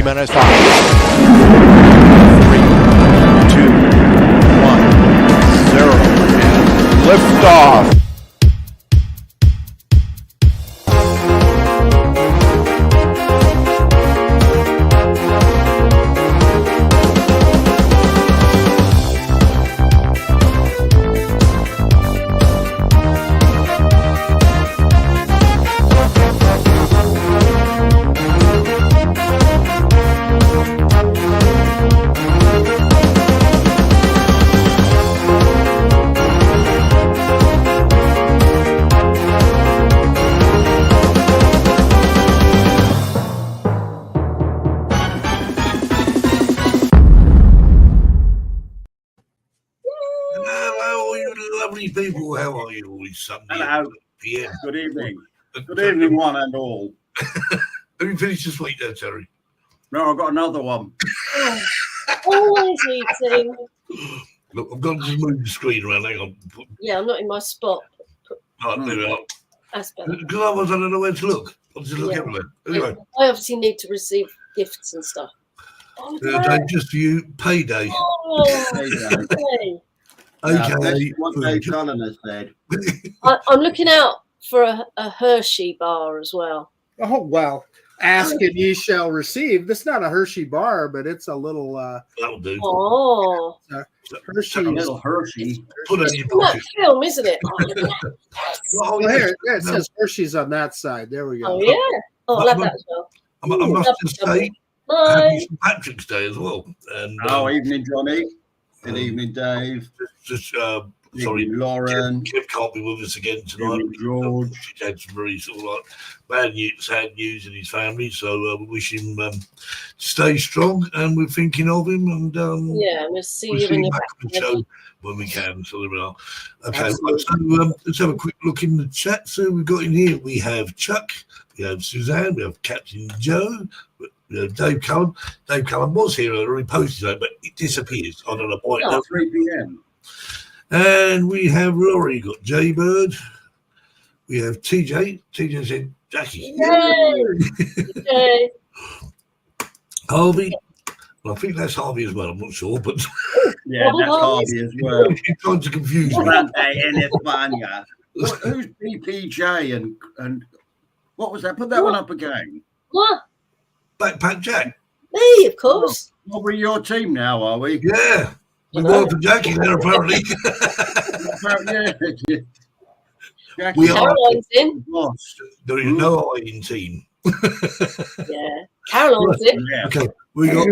T-minus 5, 3, 2, 1, 0, and liftoff. People, how are you all this Sunday? Hello. PM. Good evening. Good evening, one and all. Have you finished this week there, Terry? No, I've got another one. Always eating. Look, I've got to just move the screen around. Hang on. Yeah, I'm not in my spot. Oh, there we are. That's better. Because otherwise I don't know where to look. I'll just look everywhere. Anyway. I obviously need to receive gifts and stuff. Dave, just for you, payday. Oh, Payday. Okay. What Dave Cullen has said. I'm looking out for a Hershey bar as well. Oh, well, ask and ye shall receive. That's not a Hershey bar, but it's a little That'll do. Oh, Hershey. Little Hershey. Put it in your it's that pocket. film, isn't it? Oh, here, it says Hershey's on that side. There we go. Oh, yeah. Oh, I love that as well. I must just say, Bye. happy St. Patrick's Day as well. And Evening, Johnny. Good evening, Dave. just Sorry, Lauren. Kev can't be with us again tonight. Evening, George. He's had some very sort of like bad news, sad news in his family, so we wish him to stay strong, and we're thinking of him. And Yeah, we'll see we'll you when you're back back. on the show when we can. So there we are. Okay, Absolutely. so let's have a quick look in the chat. So we've got in here. We have Chuck, we have Suzanne, we have Captain Joe. Dave Cullen. Dave Cullen was here earlier, he posted it, but it disappears. I don't know why. Oh, 3 p.m. And we have Rory, got Jay Bird. We have TJ. TJ said Jackie. Yay! Harvey. Well, I think that's Harvey as well. I'm not sure, but Yeah, that's Harvey as well. he's trying to confuse me. Grande in España. Who's BPJ and what was that? Put that one up again. What? Backpack Jack. Me, of course. Well, we're your team now, are we? Yeah. We're going for Jackie there, apparently. Yeah. Jackie, We are. Caroline's in. lost. There is no I in team. Yeah. Caroline's in. Yeah. Okay. We got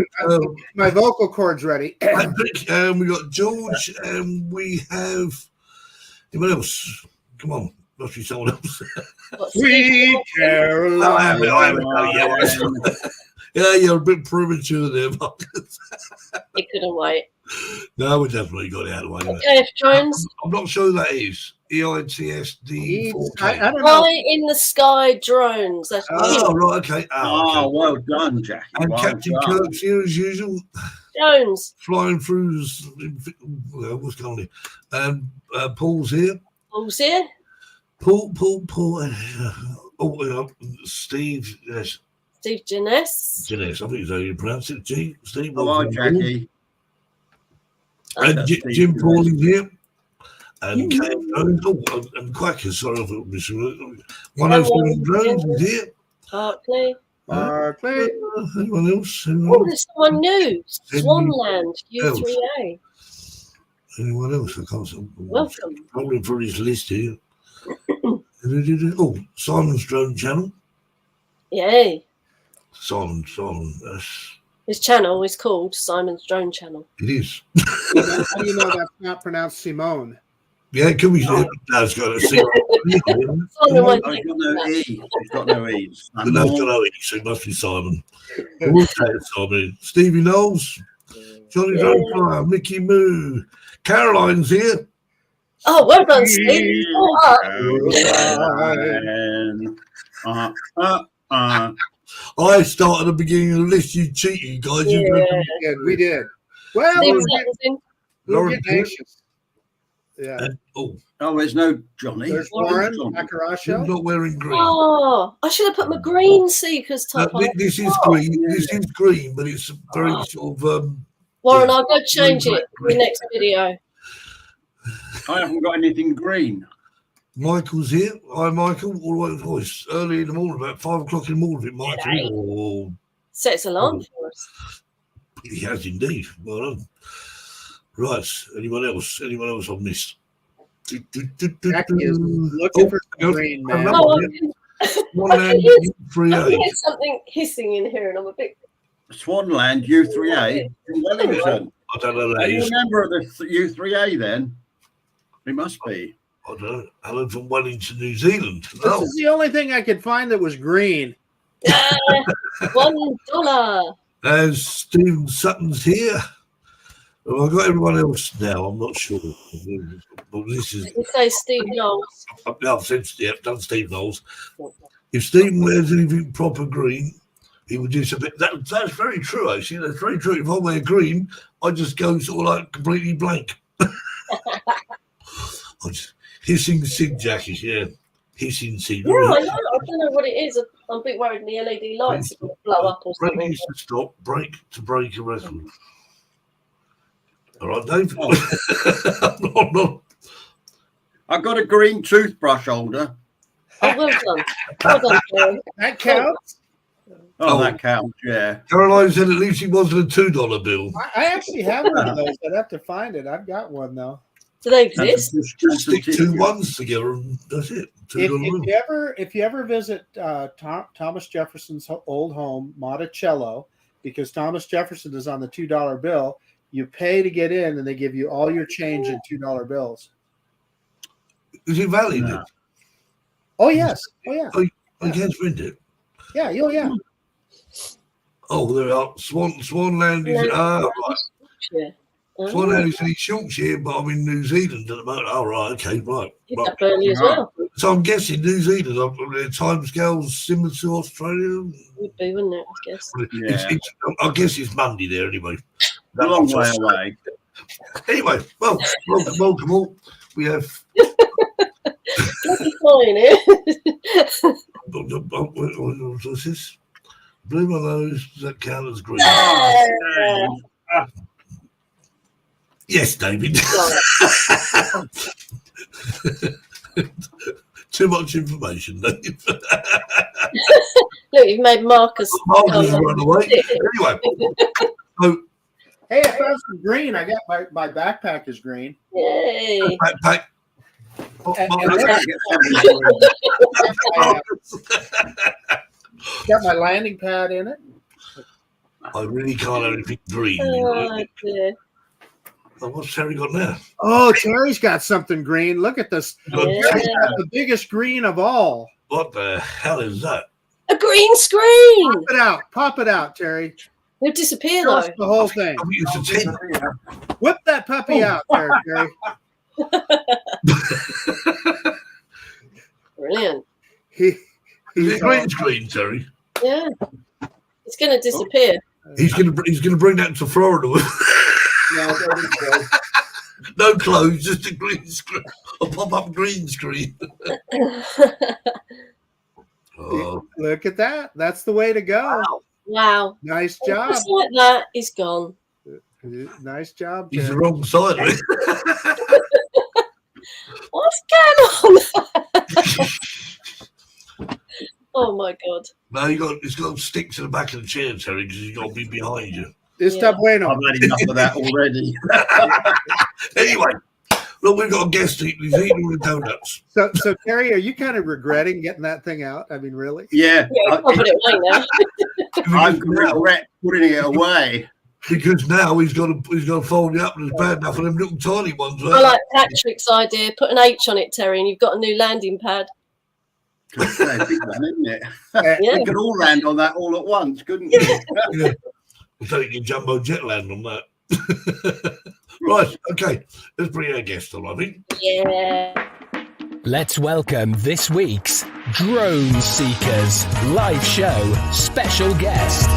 My vocal cord's ready. Patrick, and we got George, and we have anyone else? Come on. Must be someone else. What, Sweet Steve? Caroline. I have it. Yeah, you're a bit premature there, Marcus. He couldn't wait. No, we definitely got it out of the way. Okay, Jones. I'm not sure who that is. EITSD 4K. I don't know. High in the sky drones. That's Oh, right, okay. Oh, Okay. well done, Jackie. And well Captain done. Kirk's here as usual, Jones. flying through. What's going on? Paul's here. Who's here? Paul. Steve. Yes. Steve Jeunesse. Jeunesse, I think is how you pronounce it. Steve. Hello, Jackie. And That's Steve Jim Jeunesse. Paul is here. And Cam Jones. And Quackers. Sorry, I thought it was 107 Drones is here. Barclay. Barclay. Anyone else? Oh, there's someone new. Swanland, U3A. Anyone else? I can't see. Welcome. Probably for his list here. Oh, Simon's Drone Channel. Yay. Simon. His channel is called Simon's Drone Channel. It is. How do you know that's not pronounced Simone? Yeah, it could be. No, it's got a C. Simon won't Oh, he's take got no that. E. He's got no E's. But that's got no E, so it must be Simon. We'll say it's Simon. Stevie Knowles, Johnny Drone Flyer, Mickey Moo, Caroline's here. Oh, well done, Steve. I start at the beginning of the list. You cheated, guys. Yeah. We did. Well, Steve we're Sutton's in. getting anxious. Yeah. And, there's no Johnny. There's Warren you're Acaraccio. not wearing green. Oh, I should have put my green Seekers top on. This is green. This is green, but it's very sort of. Warren, yeah. I'll go change it in the next video. I haven't got anything green. Michael's here. Hi, Michael. All right, voice. Early in the morning, about 5 o'clock in the morning, Michael. Oh, Sets alarm for us. he has indeed. Well done. Right. Anyone else? Anyone else on this? Jackie is looking for some green, man. Oh, Swanland I can U3A. hear something hissing in here, and I'm a bit. Swanland U3A in Wellington. I don't know that Are you is. a member of the U3A then? It must be. I don't know. Alan from Wellington, New Zealand. This Oh, is the only thing I could find that was green. $1. as Stephen Sutton's here. Well, I've got everyone else now. I'm not sure. But this is. You say Steve Knowles. I've said, yeah, done Steve Knowles. If Stephen wears anything proper green, he would disappear. That's very true, actually. That's very true. If I wear green, I just go sort of like completely blank. Hissing Sig jacket, yeah. Hissing Sig. Yeah, I know. I don't know what it is. I'm a bit worried the LED lights are going to blow up or Break something. used to stop, break to break a record. All right, Dave. No. I've got a green toothbrush holder. Oh, well done. Well done, Jerry. That counts. Oh, that counts, yeah. Caroline said at least it wasn't a $2 bill. I actually have one of those. I'd have to find it. I've got one though. Do they exist? Just stick two ones together and that's it. If you ever visit Thomas Jefferson's old home, Monticello, because Thomas Jefferson is on the $2 bill, you pay to get in, and they give you all your change in $2 bills. Is it valid? No. Oh yes. Oh yeah. I can't print it. Yeah. Oh yeah. Oh, there are Swanland is right. Yeah. Swanland is in East Yorkshire, but I'm in New Zealand at the moment. Oh, right, okay, right. You'd have Burnley as well. So I'm guessing New Zealand, the timescales similar to Australia. Would be, wouldn't it? I guess. Yeah. I guess it's Monday there anyway. A long way away. Anyway, well, welcome all. We have. Bloody fine here. What's this? Blue my nose, does that count as green? Yes, David. Too much information, Dave. Look, you've made Marcus. Marcus run away. Anyway, so Hey, I found some green. I got my backpack is green. Yay. backpack. Got my landing pad in it. I really can't have anything green. Oh, dear. Oh, what's Terry got now? Oh, Terry's got something green. Look at this. Yeah. Terry's got the biggest green of all. What the hell is that? A green screen. Pop it out, Terry. He'll disappear Show us though. the whole thing. I think it's a 10. Whip that puppy out there, Terry. Brilliant. Is it green screen, Terry? Yeah. It's going to disappear. He's gonna bring that to Florida. No clothes, just a green screen. A pop-up green screen. Oh. Look at that. That's the way to go. Wow. Nice job. Just like that, he's gone. Nice job, He's the Terry. wrong side of it. What's going on? Oh my god. No, it's got sticks in the back of the chair, Terry, because he's got to be behind you. Está bueno. I've had enough of that already. Anyway, look, we've got a guest. He's eating all the donuts. So Terry, are you kind of regretting getting that thing out? I mean, really? Yeah. Yeah, I'll put it away now. I regret putting it away. Because now he's got to fold it up, and it's bad enough for them little tiny ones. I like Patrick's idea. Put an H on it, Terry, and you've got a new landing pad. That's a big one, isn't it? Yeah. We could all land on that all at once, couldn't we? Yeah. We'll take a jumbo jet land on that. Right, okay. Let's bring our guest on, I think. Yeah. Let's welcome this week's Drone Seekers live show special guest.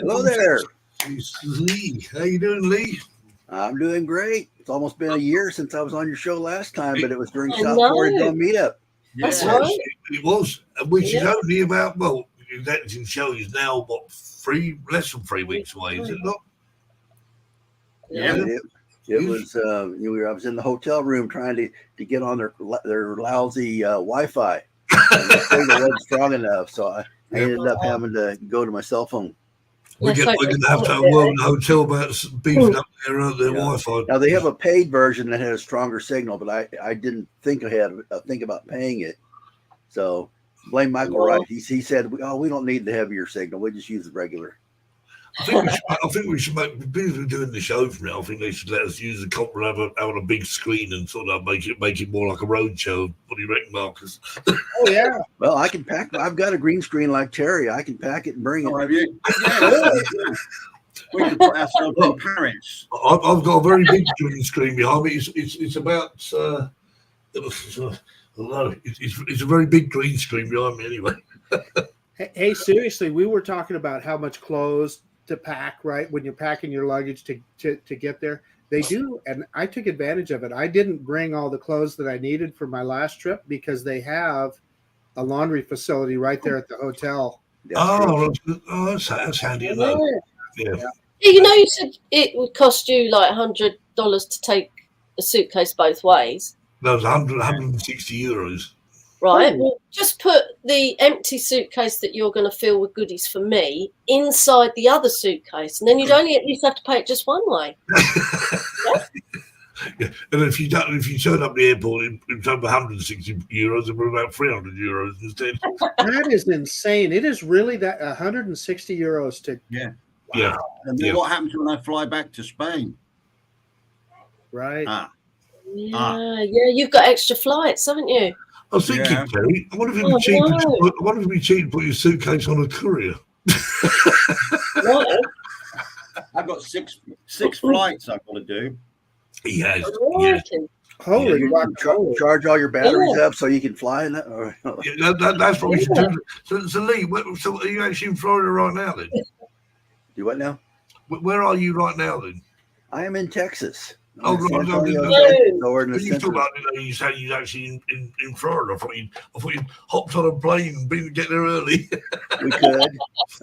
Hello there. It's Lee. How you doing, Lee? I'm doing great. It's almost been a year since I was on your show last time, but it was during I South know. Florida Drone Meetup. That's Yeah. right. It was, which is Yeah. only about, well, that show is now, what, less than 3 weeks away, is it not? Yeah. And it was I was in the hotel room trying to get on their lousy Wi-Fi. And the signal wasn't strong enough, so I ended up having to go to my cell phone. We're Let's going hope to they have to sort have it, a word in the hotel about beefing up their Yeah. Wi-Fi. Now they have a paid version that had a stronger signal, but I didn't think about paying it. So blame Michael Well- Wright. He said, "Oh, we don't need the heavier signal. We just use the regular." I think we should make, because we're doing the show from now, I think they should let us use the copper have a big screen and sort of make it more like a road show. What do you reckon, Marcus? Oh yeah. Well, I can pack. I've got a green screen like Terry. I can pack it and bring it. Oh, have you? Yeah. We could put ourselves in Paris. I've got a very big green screen behind me. It's about I don't know. It's a very big green screen behind me anyway. Hey, seriously, we were talking about how much clothes to pack, right? When you're packing your luggage to get there. They do, and I took advantage of it. I didn't bring all the clothes that I needed for my last trip because they have a laundry facility right there at the hotel. That's handy to know. Yeah. Yeah. You know, you said it would cost you like $100 to take a suitcase both ways, That was 160 euros. right? Well, just put the empty suitcase that you're going to fill with goodies for me inside the other suitcase, and then you'd only at least have to pay it just one way. Yeah. And if you turn up the airport, it's over 160 euros, and we're about 300 euros instead. That is insane. It is really that 160 euros to Yeah. And then what happens when I fly back to Spain? right. Yeah, you've got extra flights, haven't you? I was thinking, Yeah. Terry, I wonder if Oh, it'd be cheap to put your suitcase on a courier. Right. I've got six flights I've got to do. He has. Right. Holy You guacamole. charge all your batteries up so you can fly in that. Or, Yeah, that's what we should do. So Lee, so are you actually in Florida right now then? do what now? Where are you right now then? I am in Texas. Oh, I'm in San right, Antonio, no, Texas, over in the You talk center. about, you said you're actually in Florida. I thought you hopped on a plane and get there early. We could.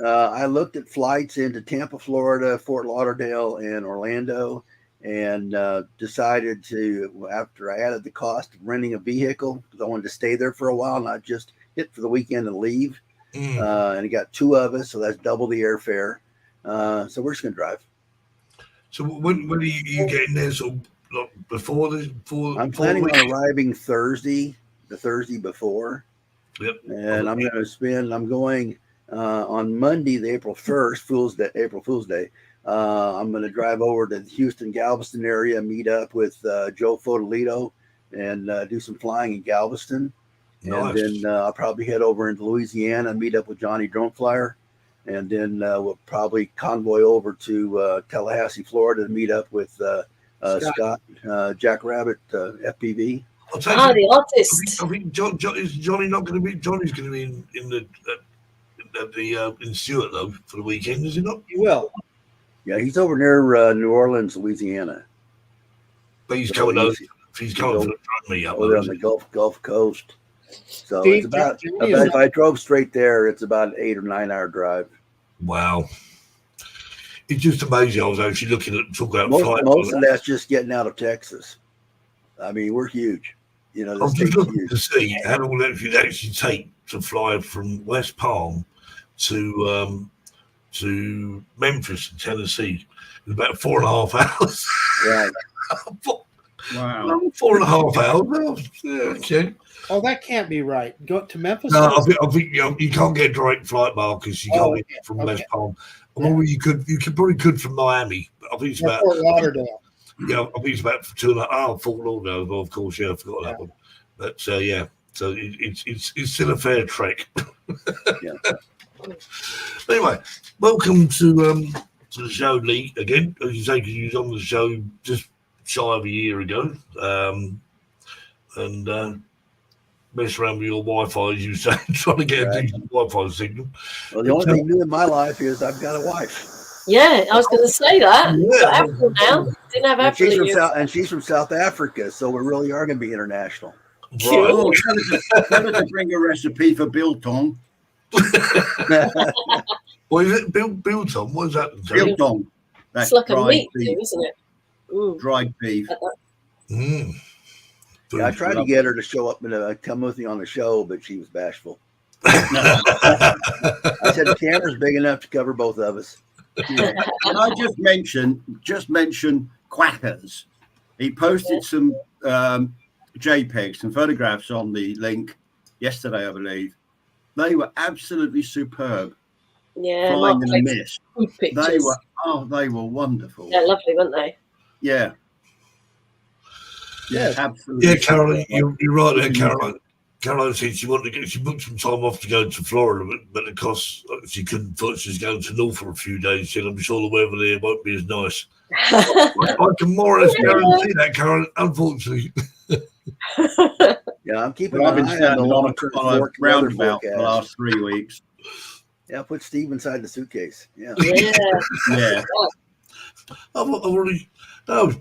I looked at flights into Tampa, Florida, Fort Lauderdale, and Orlando, and decided to, after I added the cost of renting a vehicle, because I wanted to stay there for a while, not just hit for the weekend and leave. And it got 2 of us, so that's double the airfare. So we're just going to drive. So when are you getting there? Sort of like before this? I'm planning on arriving the Thursday before. Yep. And I'm going on Monday, the April 1st, April Fool's Day. I'm going to drive over to the Houston, Galveston area, meet up with Joe Fodolito and do some flying in Galveston. Nice. And then I'll probably head over into Louisiana and meet up with Johnny Drone Flyer. And then we'll probably convoy over to Tallahassee, Florida to meet up with Scott Jackrabbit, FPV. The artist. I think Johnny's going to be in the Insured though for the weekend, is he not? You will. Yeah, he's over near New Orleans, Louisiana. But he's coming over. He's coming for the drone meetup. Over on the Gulf Coast. So Steve, it's about Johnny if I drove straight there, it's about an 8 or 9 hour drive. Wow. It's just amazing. I was actually looking at talking about flights. Most of that's just getting out of Texas. I mean, we're huge. You know, I was this just state's looking to see how long it actually take to fly from West Palm to Memphis in Tennessee. It's about 4.5 hours. Right. Wow. 4.5 hours. Well, yeah, okay. Oh, that can't be right. Go to Memphis. No, I think you can't get a direct flight, Marcus. You can't get from West Palm. Well, you could from Miami. I think it's about Fort Lauderdale. Yeah, I think it's about 2.5 Fort Lauderdale. Well, of course, yeah, I forgot that one. But yeah, so it's still a fair trek. Yeah. Anyway, welcome to the show, Lee. Again, as you say, because you was on the show just shy of a year ago, and mess around with your Wi-Fi, as you say, trying to get a Right. decent Wi-Fi signal. Well, the only thing new in my life is I've got a wife. Yeah, I was going to say that. You've got Yeah. April now. Didn't have And she's April. from she's from South Africa, so we really are going to be international. Right. Oh, tell her to bring a recipe for biltong. What is it? Biltong? What is that? Biltong. That's It's like a dried meat beef. thing, isn't it? Mm. Dried beef. Mm. Yeah, I tried to get her to show up and come with me on the show, but she was bashful. No. I said the camera's big enough to cover both of us. Yeah. Can I just mention Quackers? He posted some JPEGs, some photographs on the link yesterday, I believe. They were absolutely superb. Yeah, Flying Mark in the takes mist. good pictures. They were wonderful. They're lovely, weren't they? Yeah. Yeah. Absolutely. Yeah, Caroline, superb. you're right there, Caroline. Caroline said she booked some time off to go to Florida, but of course she couldn't. Thought she was going to North for a few days. She said, "I'm sure the weather there won't be as nice." I can more or less guarantee that, Caroline. Unfortunately, Yeah, I'm keeping Well, I've an been eye on standing the on long-term a weather roundabout for the forecast. last 3 weeks. Yeah, put Steve inside the suitcase. Yeah. Yeah. Yeah. I've already no.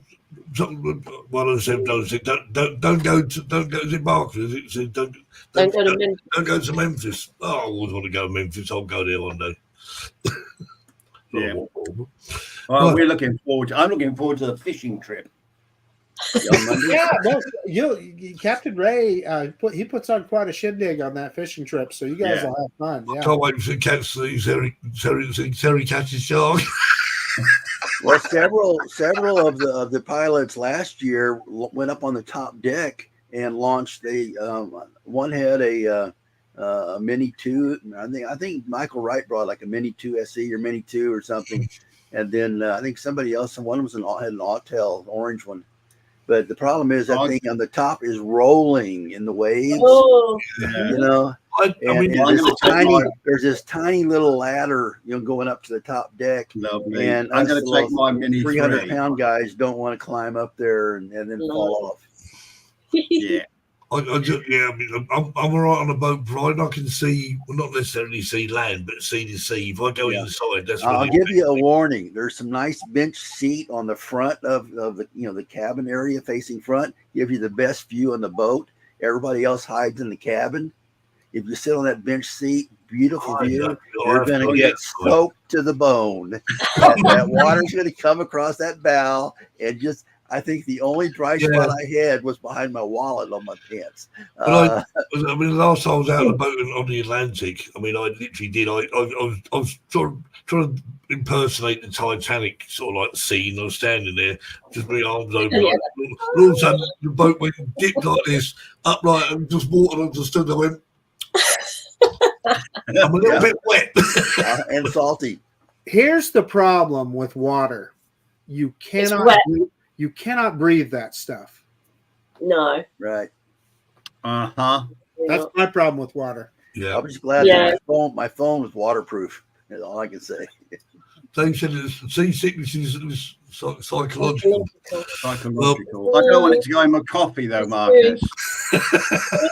One of them said, don't go to Zimbabwe. It said, don't Don't go to Memphis. Don't go to Memphis. Oh, I always want to go to Memphis. I'll go there one day. Yeah. Oh, Well, Right. we're looking forward to. I'm looking forward to the fishing trip. Yeah, no, Captain Ray, he puts on quite a shindig on that fishing trip, so you guys Yeah. will have fun. Yeah. Can't wait to catch Terry catches shark. Well, several of the pilots last year went up on the top deck and launched one had a Mini 2. I think Michael Wright brought like a Mini 2 SE or Mini 2 or something, and then I think somebody else. One was had an Autel, orange one. But the problem is that thing on the top is rolling in the waves. Oh, You know, I mean, there's this tiny little ladder, going up to the top deck. Lovely. And I'm going us to take my little Mini 300-pound guys don't want to climb up there and then fall off. Yeah. I mean, I'm all right on a boat, provided I can see, well, not necessarily see land, but see the sea. If I go inside, that's what I'll give you a warning. There's some nice bench seat on the front of the the cabin area facing front. Give you the best view on the boat. Everybody else hides in the cabin. If you sit on that bench seat, beautiful view, you're going to get soaked to the bone. That water's going to come across that bow and just. I think the only dry spot I had was behind my wallet on my pants. But I mean, last time I was out on the boat on the Atlantic, I mean, I literally did. I was trying to impersonate the Titanic sort of like scene. I was standing there, just my arms open. And all of a sudden, the boat went dipped like this, upright, and just water. I just stood there, went. I'm a little bit wet and salty. Here's the problem with water: you cannot breathe that stuff. no. Right. Uh-huh. That's my problem with water. Yeah. I'm just glad that my phone was waterproof. That's all I can say. They said seasickness is psychological. Psychological. I don't want it to go in my coffee, though, Marcus.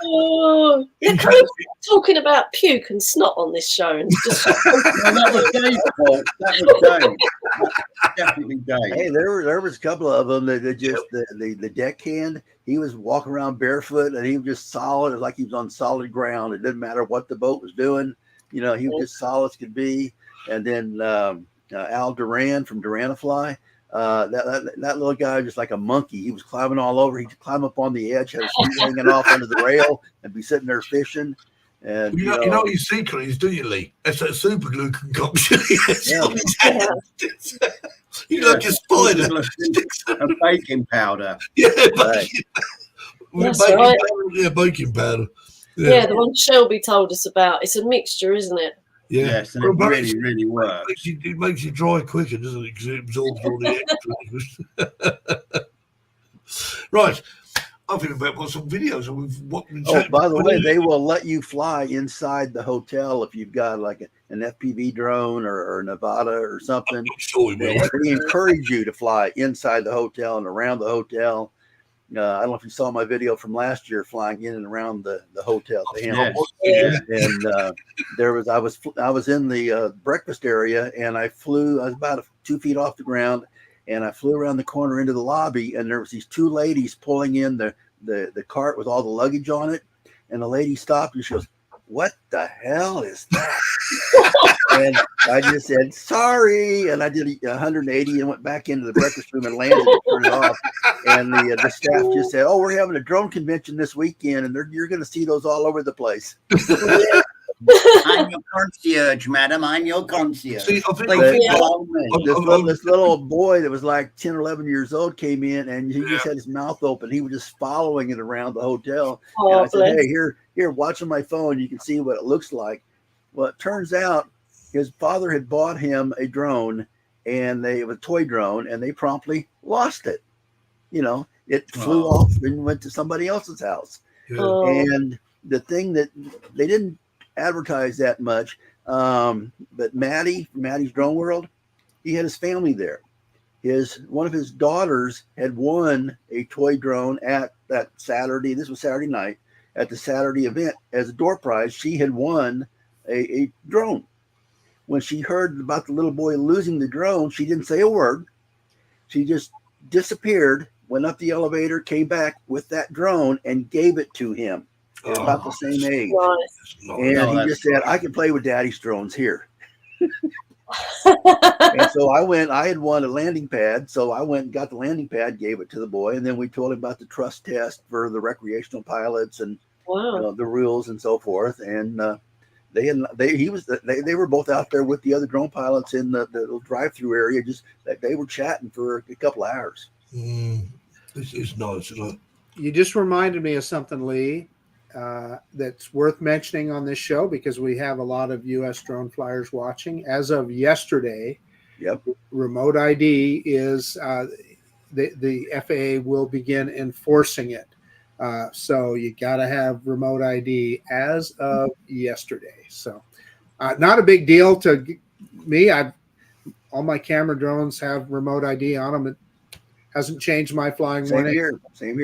Oh, yeah, can we stop talking about puke and snot on this show and just That was Dave's fault. That was Dave. Definitely Dave. Hey, there was a couple of them that just the deckhand. He was walking around barefoot and he was just solid. It was like he was on solid ground. It didn't matter what the boat was doing. He was just solid as could be. And then Al Duran from Duranifly. That little guy was just like a monkey. He was climbing all over. He'd climb up on the edge, had his feet hanging off under the rail, and be sitting there fishing. And you know what his secret is, do you, Lee? That's that super glue concoction. He's like a spider. A baking powder. Yeah, right. Baking powder. Yeah, the one Shelby told us about. It's a mixture, isn't it? Yeah. Yes, and it really, really works. It makes you dry quicker, doesn't it? Because it absorbs all the extra. Right. I think about watching some videos. By the way, they will let you fly inside the hotel if you've got like an FPV drone or Nevada or something. I'm sure we will. They encourage you to fly inside the hotel and around the hotel. I don't know if you saw my video from last year flying in and around the hotel. The Hamptons. Yeah. And I was in the breakfast area, and I was about 2 feet off the ground, and I flew around the corner into the lobby, and there was these two ladies pulling in the cart with all the luggage on it, and the lady stopped and she goes, "What the hell is that?" And I just said, "Sorry," and I did 180 and went back into the breakfast room and landed and turned it off. And the staff just said, "Oh, we're having a drone convention this weekend, and you're going to see those all over the place." I'm your concierge, madam. I'm your concierge. See, I think, This little boy that was like 10 or 11 years old came in, and he just had his mouth open. He was just following it around the hotel. Oh, and I said, bless. "Hey, here, watch on my phone. You can see what it looks like." Well, it turns out his father had bought him a drone, and it was a toy drone, and they promptly lost it. It flew off and went to somebody else's house. Oh. And the thing that they didn't advertise that much, but Maddie's Drone World, he had his family there. One of his daughters had won a toy drone at that Saturday. This was Saturday night at the Saturday event as a door prize. She had won a drone. When she heard about the little boy losing the drone, she didn't say a word. She just disappeared, went up the elevator, came back with that drone, and gave it to him. They're about the same age. Nice. And he just said, "I can play with Daddy's drones here." And so I had won a landing pad. So I went and got the landing pad, gave it to the boy. And then we told him about the trust test for the recreational pilots and the rules and so forth. And they were both out there with the other drone pilots in the little drive-through area. Just they were chatting for a couple of hours. This is nice, isn't it? You just reminded me of something, Lee, that's worth mentioning on this show because we have a lot of U.S. drone flyers watching. As of yesterday, remote ID is the FAA will begin enforcing it. So you got to have remote ID as of yesterday. So not a big deal to me. All my camera drones have remote ID on them. It hasn't changed my flying. Same here.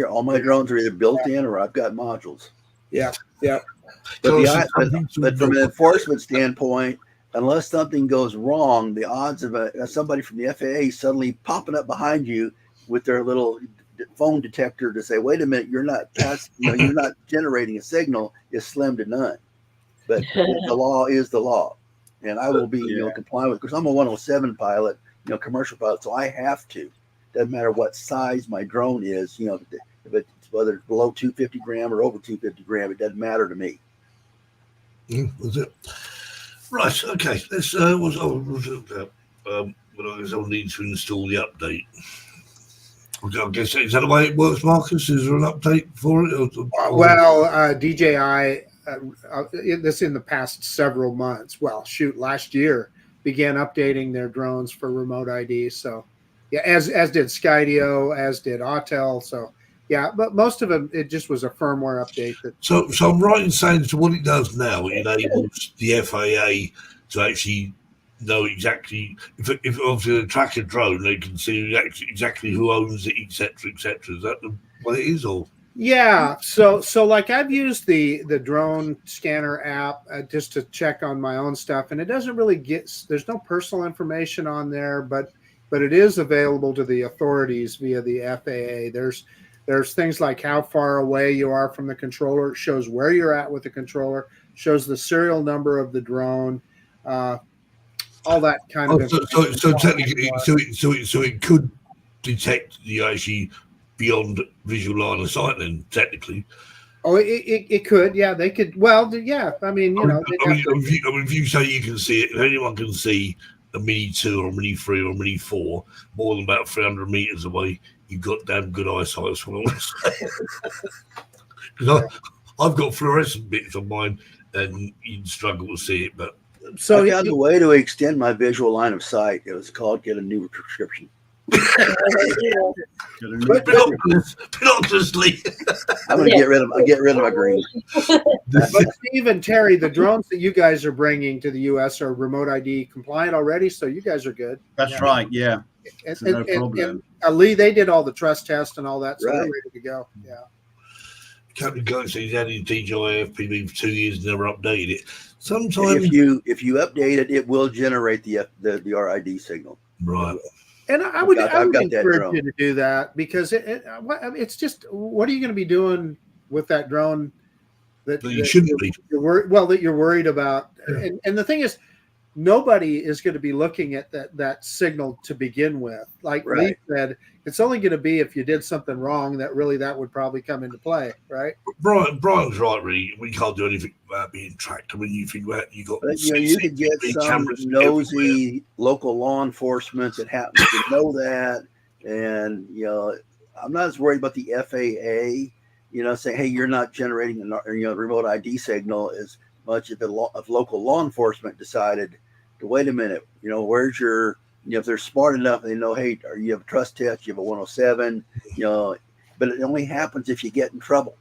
All my drones are either built in or I've got modules. Yeah. But from an enforcement standpoint, unless something goes wrong, the odds of somebody from the FAA suddenly popping up behind you with their little phone detector to say, "Wait a minute, you're not generating a signal," is slim to none. But the law is the law, and I will be compliant with, because I'm a 107 pilot, commercial pilot, so I have to. Doesn't matter what size my drone is, whether it's below 250 gram or over 250 gram, it doesn't matter to me. Was it right? Okay, let's. I'll need to install the update. I guess is that the way it works, Marcus? Is there an update for it? Well, DJI, this in the past several months. Well, last year began updating their drones for remote ID. So, yeah, as did Skydio, as did Autel. So, yeah, but most of them, it just was a firmware update. So I'm right in saying what it does now, it enables the FAA to actually know exactly, if obviously they track a drone, they can see exactly who owns it, etc., etc. Is that what it is, or? Yeah, so like I've used the drone scanner app just to check on my own stuff, and it doesn't really there's no personal information on there, but it is available to the authorities via the FAA. There's things like how far away you are from the controller. It shows where you're at with the controller, shows the serial number of the drone, all that kind of. So technically, so it could detect you actually beyond visual line of sight. Then technically. Oh, it could. Yeah, they could. Well, yeah. I mean, if you say you can see it, if anyone can see a Mini 2 or a Mini 3 or a Mini 4 more than about 300 meters away, you've got damn good eyesight. That's what I want to say. Because I've got fluorescent bits on mine, and you'd struggle to see it. But I found a way to extend my visual line of sight. It was called get a new prescription. Binoculars, Lee. I'm going to get rid of my green. But Steve and Terry, the drones that you guys are bringing to the U.S. are remote ID compliant already, so you guys are good. That's right. Yeah. And, So no problem. Lee, they did all the trust test and all that, so they're Right. ready to go. Yeah. Captain Goat says he's had his DJI FPV for 2 years and never updated it. Sometimes, If you update it, it will generate the RID signal. right. And I would I've got that encourage drone. you to do that because it's just, what are you going to be doing with that drone that You shouldn't be. you're worried, that you're worried about? And the thing is, nobody is going to be looking at that signal to begin with. Like Right. Lee said, it's only going to be if you did something wrong that would probably come into play, right? Brian's right, really. We can't do anything about being tracked. I mean, you think about you got But you could get CCTV some cameras everywhere. nosy local law enforcement that happens to know that, and I'm not as worried about the FAA. Saying, hey, you're not generating a remote ID signal as much if local law enforcement decided to wait a minute. Where's your if they're smart enough, they know, hey, you have a trust test, you have a 107, but it only happens if you get in trouble.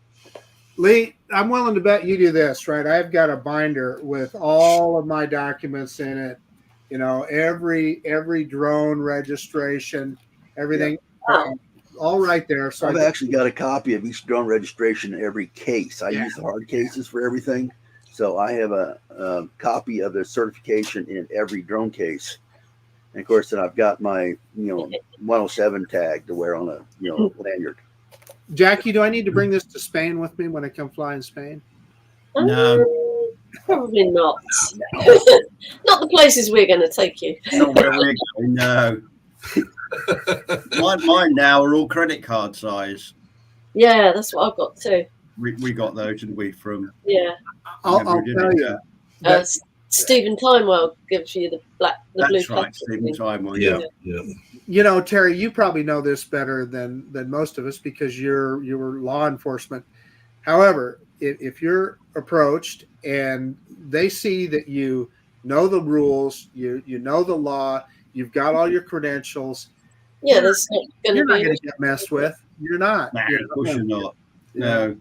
Lee, I'm willing to bet you do this, right? I've got a binder with all of my documents in it. Every drone registration, everything, all right there. So I've actually got a copy of each drone registration in every case. I use the hard cases for everything. So I have a copy of the certification in every drone case. And of course, then I've got my 107 tag to wear on a lanyard. Jackie, do I need to bring this to Spain with me when I come fly in Spain? No. Probably not. Not the places we're going to take you. Not where we're going, no. Mine now are all credit card size. Yeah, that's what I've got too. We got those, didn't we? From Yeah. I'll we tell did, you. Stephen Timewell gives you the blue That's right, plastic Stephen thing. Timewell. Yeah. Terry, you probably know this better than most of us because you were law enforcement. However, if you're approached and they see that you know the rules, you know the law, you've got all your credentials. Yeah, that's not going You're to not be. going to get messed with. You're not. Nah, of course you're not. No,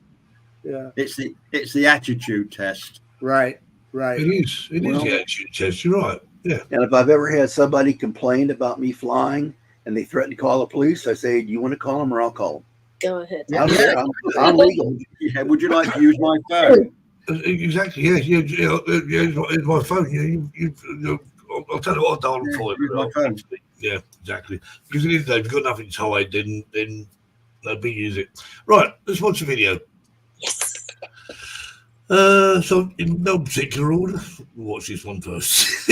Yeah. it's the attitude test. Right. It is. It is the attitude test. You're right. Yeah. And if I've ever had somebody complain about me flying and they threaten to call the police, I say, do you want to call them or I'll call them? Go ahead. I'm legal. Yeah, would you like to use my phone? Exactly. Yeah. It's my phone. I'll tell you what I've done for Use my it. phone. Yeah, exactly. Because it is, they've got nothing to hide, then they'll use it. Right, let's watch the video. Yes. So in no particular order, we'll watch this one first.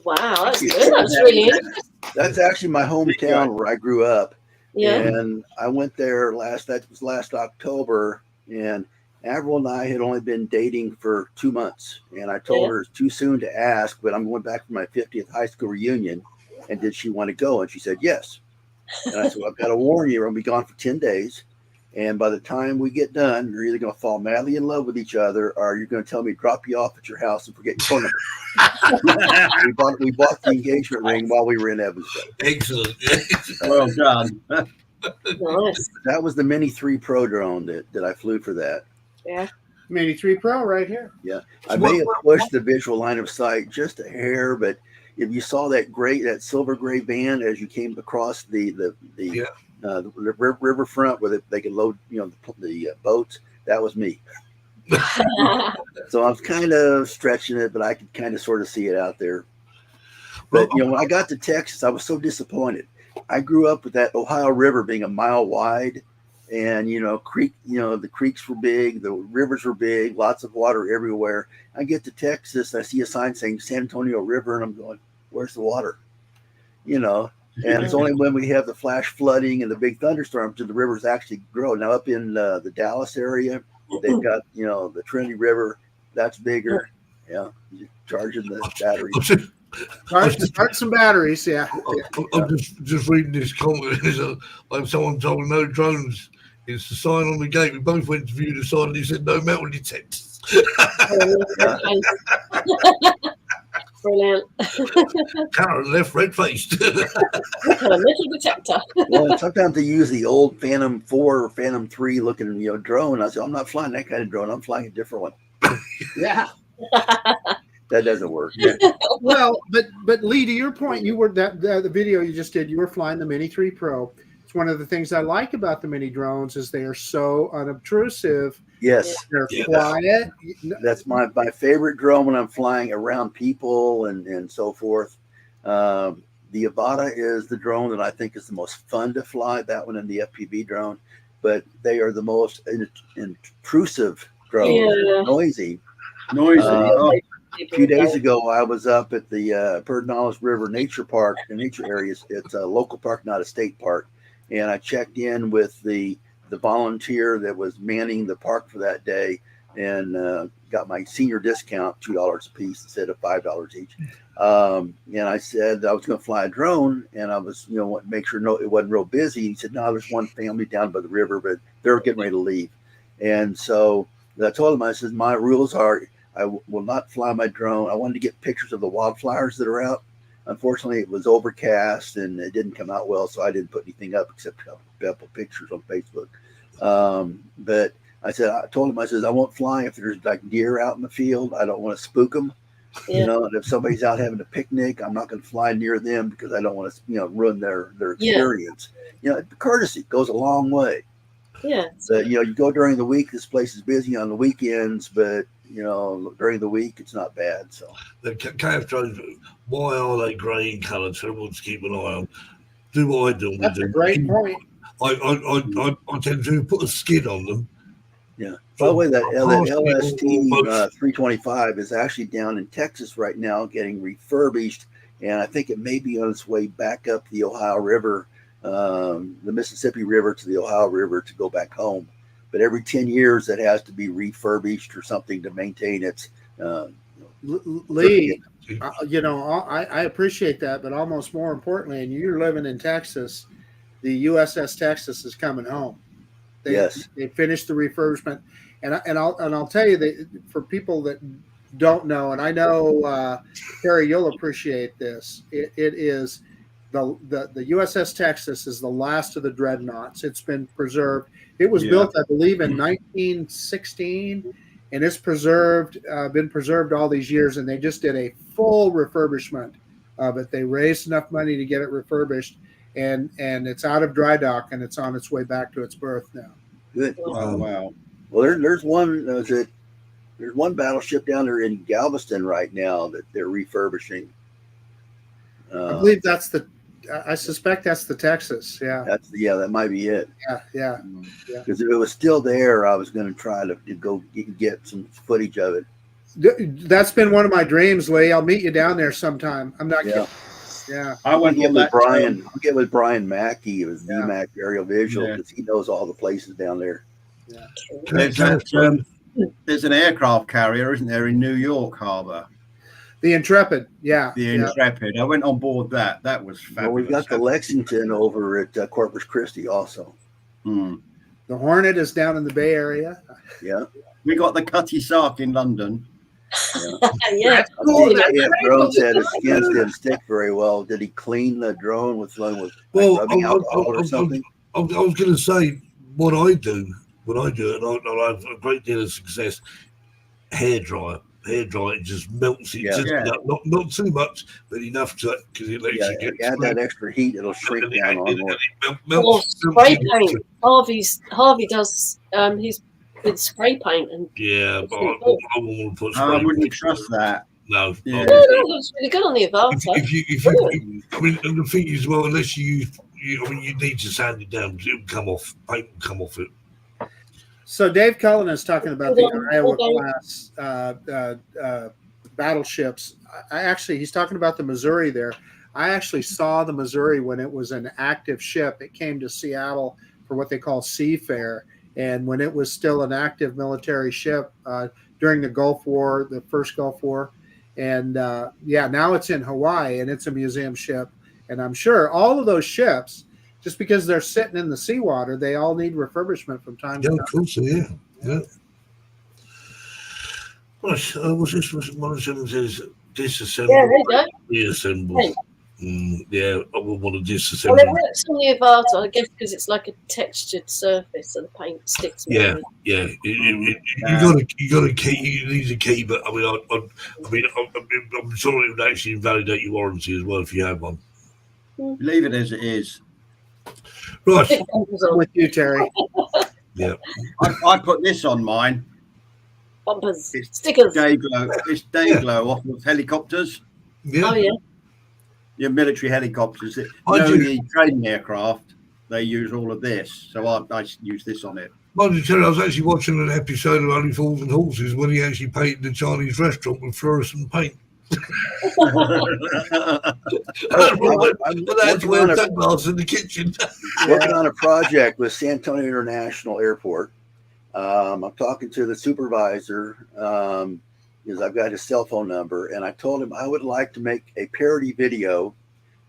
Wow, that's good. That's really interesting. That's actually my hometown where I grew up. Yeah. And I went there last October, and Avril and I had only been dating for 2 months. And I told her it's too soon to ask, but I'm going back for my 50th high school reunion. And did she want to go? And she said, yes. And I said, well, I've got to warn you, we're going to be gone for 10 days. And by the time we get done, you're either going to fall madly in love with each other, or you're going to tell me to drop you off at your house and forget your phone number. we bought the engagement ring while we were in Evansville. Excellent. Well done. Nice. That was the Mini 3 Pro drone that I flew for that. Yeah. Mini 3 Pro right here. Yeah, I may have pushed the visual line of sight just a hair, but if you saw that silver gray band as you came across the riverfront where they could load, the boats, that was me. So I was kind of stretching it, but I could kind of sort of see it out there. But when I got to Texas, I was so disappointed. I grew up with that Ohio River being a mile wide, and the creeks were big, the rivers were big, lots of water everywhere. I get to Texas, I see a sign saying San Antonio River, and I'm going, where's the water? And it's only when we have the flash flooding and the big thunderstorms do the rivers actually grow. Now up in the Dallas area, they've got the Trinity River, that's bigger. Yeah, charging the batteries. Start some batteries, yeah. I'm just reading this comment. Like someone told no drones. It's the sign on the gate. We both went to view the sign and he said no metal detectors. Brilliant. Karen left red faced. Metal detector. Well, sometimes they use the old Phantom 4 or Phantom 3 looking drone. I said, I'm not flying that kind of drone. I'm flying a different one. Yeah. That doesn't work. Well, but Lee, to your point, you were the video you just did. You were flying the Mini 3 Pro. It's one of the things I like about the mini drones is they are so unobtrusive. Yes, they're quiet. That's my favorite drone when I'm flying around people and so forth. The Avata is the drone that I think is the most fun to fly. That one and the FPV drone, but they are the most intrusive drones. Yeah. Noisy. A few days ago, I was up at the Pedernales River Nature Park, the nature areas. It's a local park, not a state park. And I checked in with the volunteer that was manning the park for that day and got my senior discount, $2 a piece instead of $5 each. And I said I was going to fly a drone and I was, make sure it wasn't real busy. He said, no, there's one family down by the river, but they're getting ready to leave. And so I told him, I said, my rules are I will not fly my drone. I wanted to get pictures of the wildflowers that are out. Unfortunately, it was overcast and it didn't come out well, so I didn't put anything up except a couple pictures on Facebook. But I told him, I said, I won't fly if there's like deer out in the field. I don't want to spook them. Yeah. And if somebody's out having a picnic, I'm not going to fly near them because I don't want to, ruin their experience. Courtesy goes a long way. Yeah. So, you go during the week, this place is busy on the weekends, but during the week, it's not bad. So The calf drones, why are they grey in colour? So everyone to keep an eye on. Do what I do. That's a great point. I tend to put a skid on them. Yeah. By the way, that LST 325 is actually down in Texas right now getting refurbished, and I think it may be on its way back up the Ohio River, the Mississippi River to the Ohio River to go back home. But every 10 years, it has to be refurbished or something to maintain its. Lee, I appreciate that, but almost more importantly, and you're living in Texas, the USS Texas is coming home. They finished the refurbishment, and I'll tell you that for people that don't know, and I know Terry, you'll appreciate this. It is the USS Texas is the last of the dreadnoughts. It's been preserved. It was built, I believe, in 1916, and it's been preserved all these years. And they just did a full refurbishment of it. They raised enough money to get it refurbished, and it's out of dry dock and it's on its way back to its berth now. Good. Oh, wow. Well, there's one. There's one battleship down there in Galveston right now that they're refurbishing. I believe I suspect that's the Texas. Yeah. That might be it. Yeah. Because if it was still there, I was going to try to go get some footage of it. That's been one of my dreams, Lee. I'll meet you down there sometime. I'm not kidding. Yeah. I I'll went get on with that. Brian. I'll get with Brian Mackey with Yeah. DMAC Aerial Visual Yeah. because he knows all the places down there. There's an aircraft carrier, isn't there, in New York Harbor? The Intrepid. Yeah. The yeah. Intrepid. I went on board that. That was fabulous. Well, we've got the Lexington over at Corpus Christi also. Hmm. The Hornet is down in the Bay Area. Yeah. We got the Cutty Sark in London. Yeah. Cool. Yeah, drone said his skins didn't stick very well. Did he clean the drone with rubbing alcohol or something? I was going to say what I do when I do it, and I have a great deal of success. Hair dryer. Hair dryer just melts it. Yeah. Just Yeah. not too much, but enough to because it lets Yeah, you get add that extra heat, it'll shrink down on more. Or melts. spray paint. Harvey does. He's with spray paint and. Yeah, but I want to put. I spray wouldn't paint. trust that. No. Yeah. No, it looks really good on the Avatar. If you, I mean, and the thing is, well, unless you use, you need to sand it down because it'll come off. Paint will come off it. So Dave Cullen is talking about the Hold on, Iowa hold class battleships. He's talking about the Missouri there. I actually saw the Missouri when it was an active ship. It came to Seattle for what they call Seafair. And when it was still an active military ship during the Gulf War, the first Gulf War. And now it's in Hawaii and it's a museum ship. And I'm sure all of those ships, just because they're sitting in the seawater, they all need refurbishment from time to Yeah, time. of course, yeah. Right, what's this? One of them says disassemble, Yeah, there you go. reassemble. Hey. Yeah, I would want to Well, disassemble. it works on the Avatar, I guess, because it's like a textured surface, so the paint sticks. Yeah, more. yeah. You got to keep. You need to keep it. I mean, I'm sure it would actually invalidate your warranty as well if you had one. Leave it as it is. Right. Stick bumpers I'm on. with you, Terry. Yeah. I put this on mine. Bumpers. It's Stickers. Day glow. It's day glow off of helicopters. Yeah. Oh, yeah. Your military helicopters. I do. The training aircraft, they use all of this. So I use this on it. Mind you, Terry, I was actually watching an episode of Only Fools and Horses when he actually painted the Chinese restaurant with fluorescent paint. But that's where sunglasses in the kitchen. Working on a project with San Antonio International Airport. I'm talking to the supervisor because I've got his cell phone number, and I told him I would like to make a parody video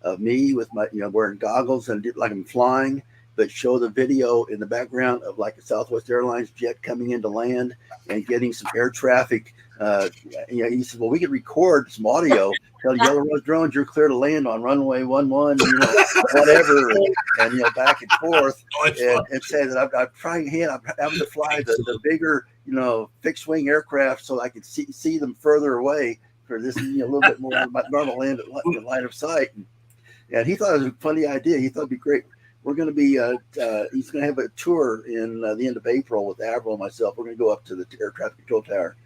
of me with my, wearing goggles and like I'm flying, but show the video in the background of like a Southwest Airlines jet coming into land and getting some air traffic. He said, well, we could record some audio, tell Yellow Rose drones you're clear to land on runway 11, whatever, and back and forth, and say that I'm having to fly the bigger, fixed wing aircraft so I could see them further away for this, a little bit more normal land at line of sight. And he thought it was a funny idea. He thought it'd be great. We're going to be, he's going to have a tour in the end of April with Avril and myself. We're going to go up to the air traffic control tower.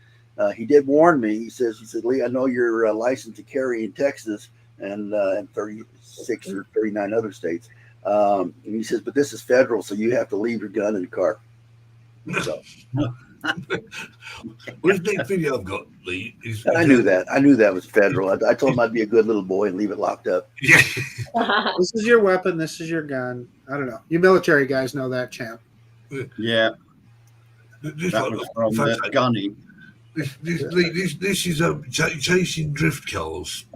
He did warn me. He said, Lee, I know you're licensed to carry in Texas and 36 or 39 other states. And he says, but this is federal, so you have to leave your gun in the car. So. Well, this next video I've got, Lee, is. I knew that. I knew that was federal. I told him I'd be a good little boy and leave it locked up. Yeah. This is your weapon. This is your gun. I don't know. You military guys know that, champ. Yeah, This that one, was from fantastic. Gunny. This is chasing drift cars.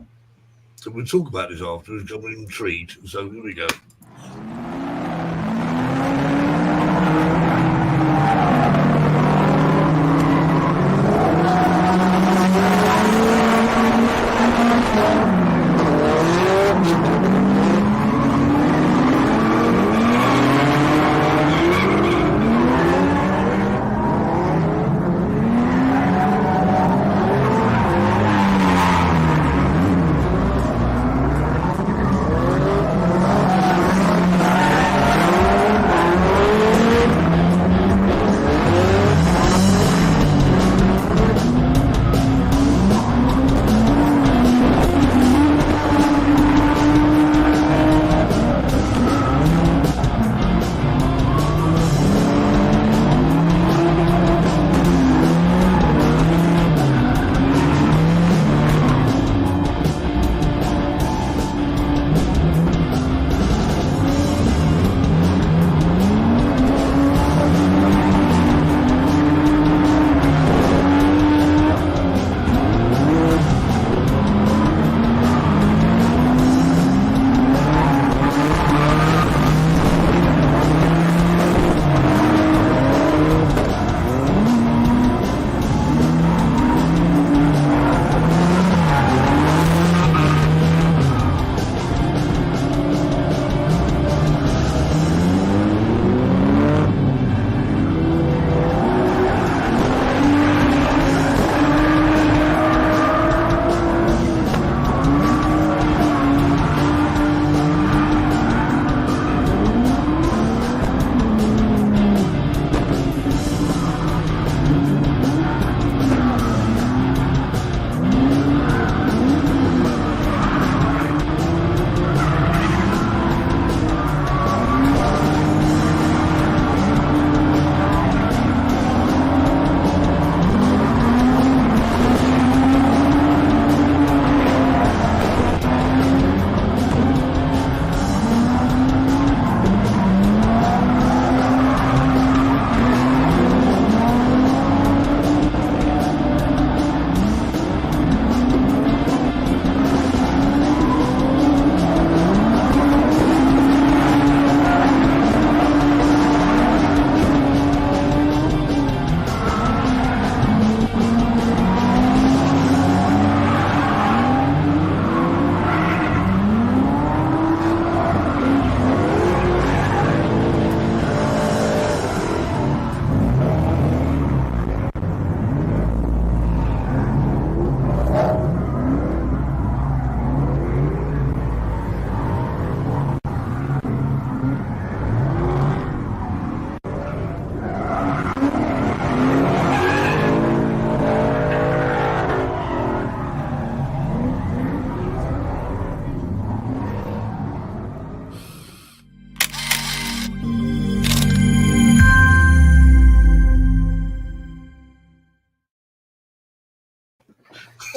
So we'll talk about this afterwards. I'm intrigued. So here we go.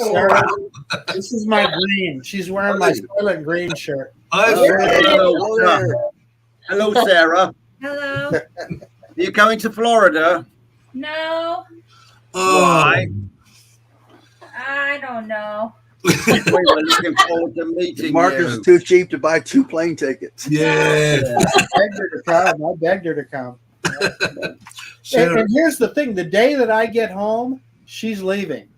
Sarah, this is my green. She's wearing my Soylent Green shirt. Hello, Sarah. Hello, Sarah. Hello. Are you going to Florida? No, Why? I don't know. We were looking forward to meeting Marcus is you. too cheap to buy 2 plane tickets. Yeah. I begged her to come. I begged her to come. And, Sarah, and here's the thing: the day that I get home, she's leaving.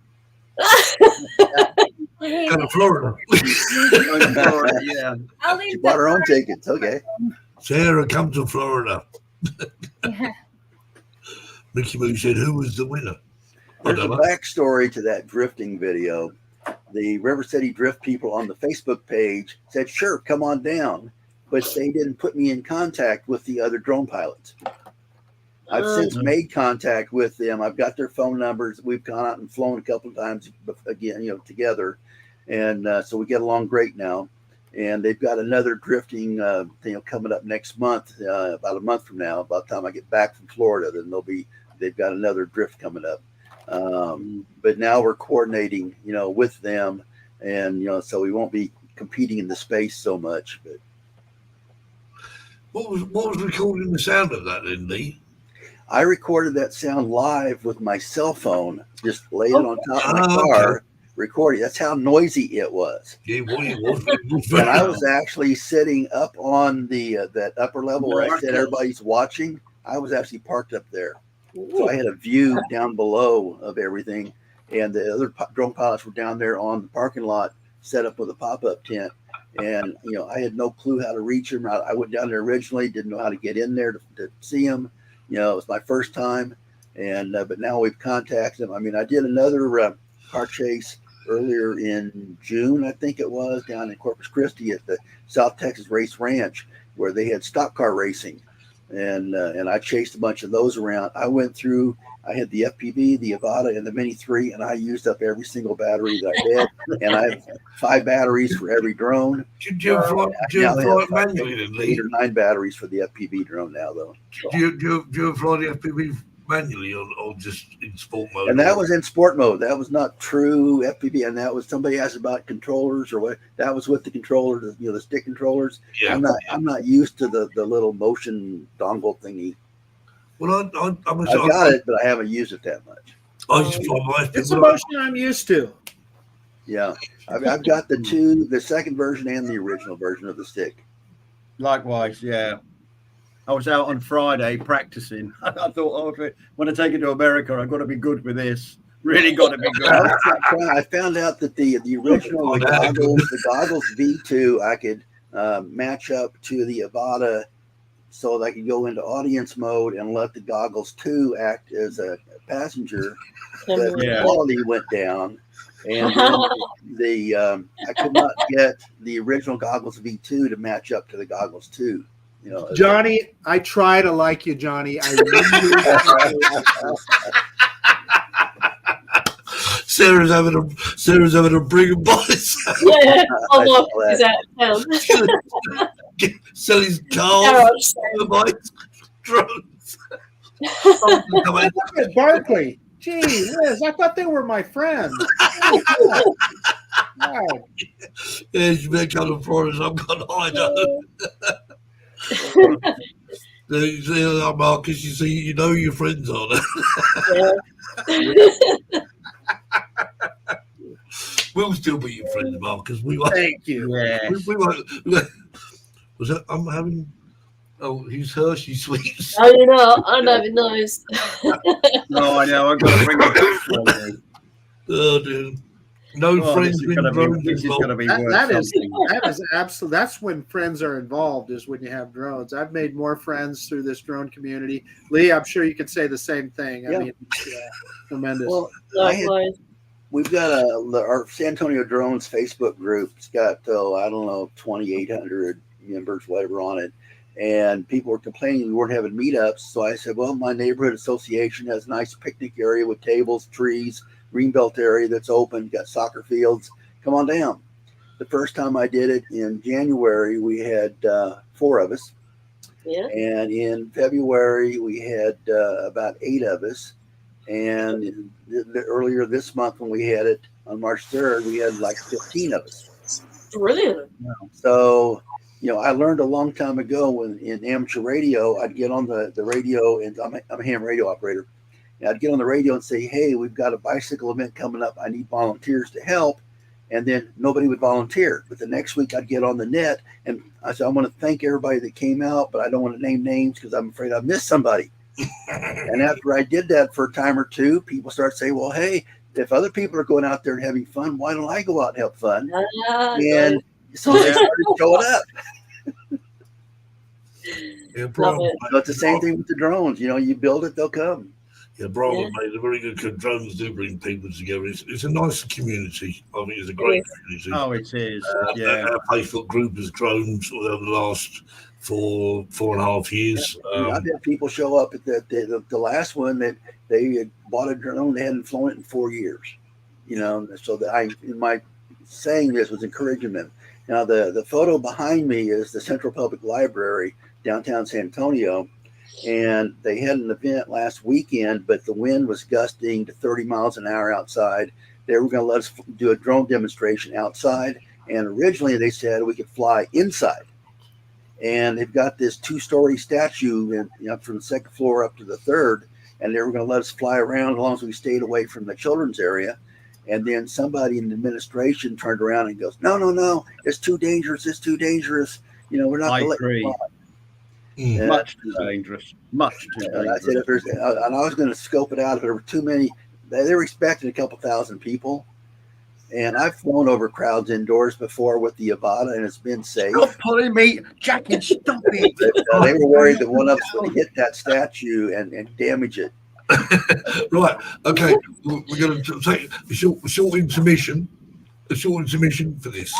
go to Florida. Yeah. I'll She leave bought her the own tickets. Okay. Sarah, come to Florida. Yeah. Mickey Mouse said, "Who was the winner?" There's a Whatever. backstory to that drifting video. The River City Drift people on the Facebook page said, sure, come on down. But they didn't put me in contact with the other drone pilots. I've since made contact with them. I've got their phone numbers. We've gone out and flown a couple of times again, together. And so we get along great now. And they've got another drifting thing coming up next month, about a month from now. About the time I get back from Florida, then they've got another drift coming up. But now we're coordinating, with them, and so we won't be competing in the space so much. But What was recording the sound of that, then, Lee? I recorded that sound live with my cell phone, just laid it on top of my car, recording. That's how noisy it was. Yeah, well, it was And I very was actually sitting up on the that upper level where I said everybody's watching. I was actually parked up there. So I had a view down below of everything, and the other drone pilots were down there on the parking lot, set up with a pop-up tent. And I had no clue how to reach them. I went down there originally, didn't know how to get in there to see them. It was my first time, and but now we've contacted them. I mean, I did another car chase earlier in June, I think it was, down in Corpus Christi at the South Texas Race Ranch, where they had stock car racing. And I chased a bunch of those around. I went through, I had the FPV, the Avata, and the Mini 3, and I used up every single battery that I had. And I have 5 batteries for every drone. Did you fly it manually, then, 8 Lee? or 9 batteries for the FPV drone now, though. So. Do you fly the FPV manually or just in sport mode? And that was in sport mode. That was not true FPV. And that was, somebody asked about controllers or what. That was with the controller, the stick controllers. Yeah. I'm not used to the little motion dongle thingy. Well, I've got it, but I haven't used it that much. I used to fly my It's a FPV. motion I'm used to. Yeah, I've got the second version and the original version of the stick. Likewise, yeah. I was out on Friday practicing. I thought, when I take it to America, I've got to be good with this. Really got to be good. I found out that the original the goggles V2 I could match up to the Avata, so that I could go into audience mode and let the goggles 2 act as a passenger. But the quality went down, and I could not get the original goggles V2 to match up to the goggles 2. Johnny, I try to like you, Johnny. I really Sarah's having a bring and buy. Yeah, Mark is out of town. Sell his cars, motorbikes, drones. Look at Barkley. Gee whiz, I thought they were my friends. Wow. Yeah, you better come to Florida. I'm going to hide out. You see, Marcus, you know your friends on it. We'll still be your friends, Marcus. We won't. Thank you. Yeah. We won't. Was that? I'm having. Oh, he's Hershey sweets. Oh, you know, I never knows. No, I know. I've got to bring it. Oh, dude. No friends in drones. This is going to be worth That is something. absolutely. That's when friends are involved. Is when you have drones. I've made more friends through this drone community. Lee, I'm sure you could say the same thing. I mean, it's, tremendous. Well, Likewise. we've got our San Antonio Drones Facebook group. It's got, I don't know, 2,800 members, whatever, on it. And people were complaining we weren't having meetups. So I said, well, my neighborhood association has a nice picnic area with tables, trees, greenbelt area that's open, got soccer fields. Come on down. The first time I did it in January, we had 4 of us. Yeah. And in February, we had about 8 of us. And earlier this month when we had it, on March 3rd, we had like 15 of us. Brilliant. So, I learned a long time ago when in amateur radio, I'd get on the radio, and I'm a ham radio operator. And I'd get on the radio and say, hey, we've got a bicycle event coming up. I need volunteers to help. And then nobody would volunteer. But the next week I'd get on the net and I said, I want to thank everybody that came out, but I don't want to name names because I'm afraid I missed somebody. And after I did that for a time or two, people start saying, well, hey, if other people are going out there and having fun, why don't I go out and have fun? And so they started showing up. Yeah, Brian, So it's the same thing with the drones. You build it, they'll come. yeah, Brian made a very good. Drones do bring people together. It's a nice community. I think it's a great community. Oh, it is. Our Facebook group has grown sort of over the last 4.5 years. I've had people show up at the last one that they had bought a drone, they hadn't flown it in 4 years. So that in my saying this was encouraging them. Now the photo behind me is the Central Public Library, downtown San Antonio, and they had an event last weekend, but the wind was gusting to 30 miles an hour outside. They were going to let us do a drone demonstration outside, and originally they said we could fly inside. And they've got this 2-story statue from the second floor up to the third, and they were going to let us fly around as long as we stayed away from the children's area. And then somebody in the administration turned around and goes, no, it's too dangerous. It's too dangerous. We're not going to let you fly. Much too dangerous. Much too dangerous. And I said, and I was going to scope it out if there were too many. They were expecting a couple thousand people. And I've flown over crowds indoors before with the Avata, and it's been safe. Stop pulling me, Jackie, stop it. They were worried that one of us would hit that statue and damage it. Right. Okay. We're going to take a short intermission. A short intermission for this.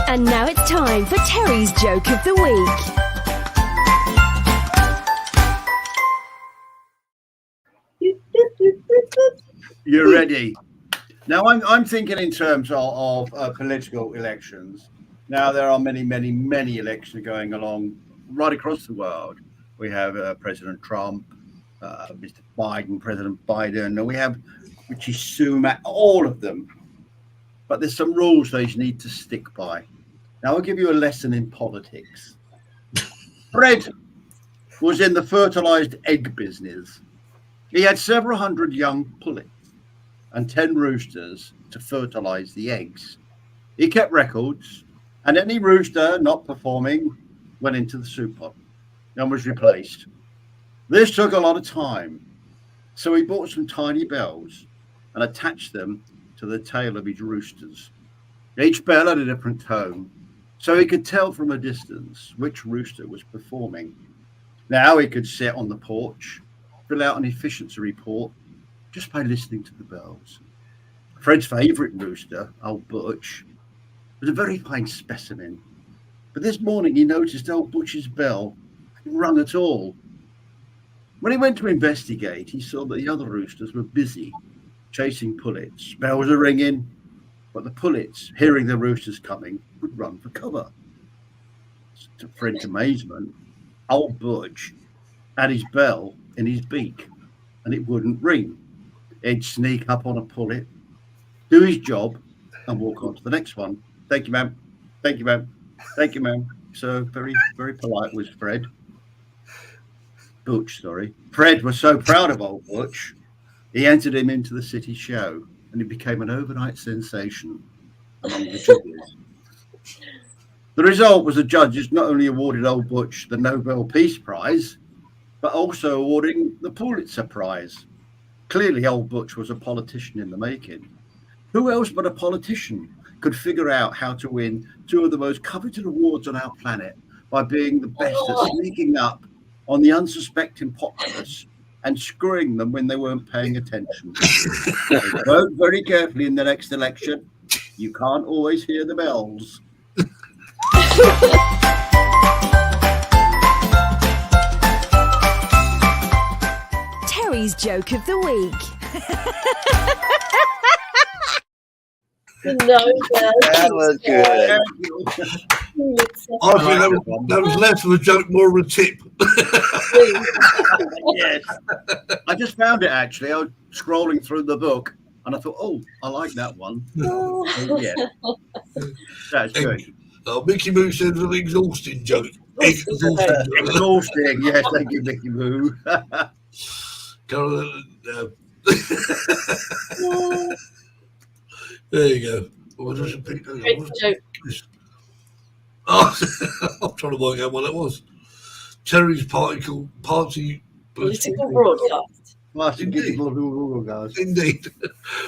And now it's time for Terry's Joke of the Week. You're ready. Now, I'm thinking in terms of political elections. Now, there are many, many, many elections going along right across the world. We have President Trump, Mr. Biden, President Biden, and we have Rishi Sunak, all of them. But there's some rules they need to stick by. Now, I'll give you a lesson in politics. Fred was in the fertilized egg business. He had several hundred young pullets and 10 roosters to fertilize the eggs. He kept records, and any rooster not performing went into the soup pot and was replaced. This took a lot of time, so he bought some tiny bells and attached them to the tail of his roosters. Each bell had a different tone, so he could tell from a distance which rooster was performing. Now he could sit on the porch, fill out an efficiency report just by listening to the bells. Fred's favourite rooster, old Butch, was a very fine specimen. But this morning he noticed old Butch's bell hadn't rung at all. When he went to investigate, he saw that the other roosters were busy chasing pullets. Bells are ringing, but the pullets, hearing the roosters coming, would run for cover. To Fred's amazement, old Butch had his bell in his beak and it wouldn't ring. He'd sneak up on a pullet, do his job, and walk on to the next one. Thank you, ma'am. Thank you, ma'am. Thank you, ma'am. So very, very polite was Fred. Butch, sorry. Fred was so proud of old Butch, he entered him into the city show, and he became an overnight sensation among the judges. The result was the judges not only awarded old Butch the Nobel Peace Prize, but also awarding the Pulitzer Prize. Clearly, old Butch was a politician in the making. Who else but a politician could figure out how to win two of the most coveted awards on our planet by being the best at sneaking up on the unsuspecting populace and screwing them when they weren't paying attention? So vote very carefully in the next election. You can't always hear the bells. Terry's Joke of the Week. That was good. I think that was less of a joke, more of a tip. Yes. I just found it actually. I was scrolling through the book and I thought, oh, I like that one. Yeah. That's good. Mickey Moo says an exhausting joke. Exhausting joke. Exhausting. Yes, thank you, Mickey Moo. There you go. What does it pick? Great joke. Oh, I'm trying to work out what that was. Terry's party. Political broadcast. Indeed.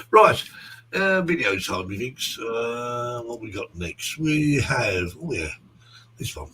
Right. Video time, methinks. What we got next? We have, this one.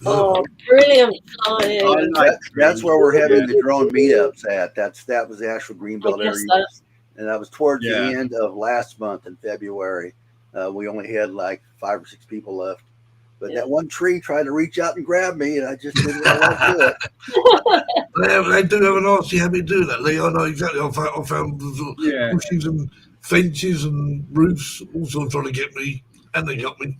Oh, brilliant flying. That's where we're having the drone meetups at. That was the actual Greenbelt area. And that was towards the end of last month in February. We only had like 5 or 6 people left. But that one tree tried to reach out and grab me, and I just didn't want to do it. They do have a nasty habit do that, Lee. I know exactly. I found bushes and fences and roofs also trying to get me, and they got me.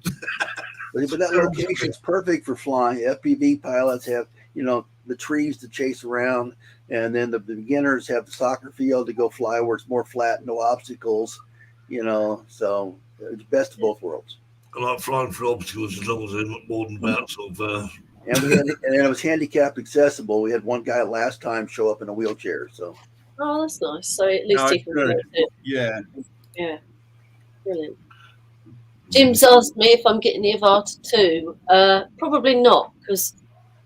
But that location is perfect for flying. FPV pilots have, the trees to chase around, and then the beginners have the soccer field to go fly where it's more flat, no obstacles, so it's best of both worlds. I like flying for obstacles as long as they're not more than about sort of. And it was handicap accessible. We had one guy last time show up in a wheelchair. So. Oh, that's nice. So at least he can do it. Yeah. Yeah. Brilliant. Jim's asked me if I'm getting the Avata 2. Probably not, because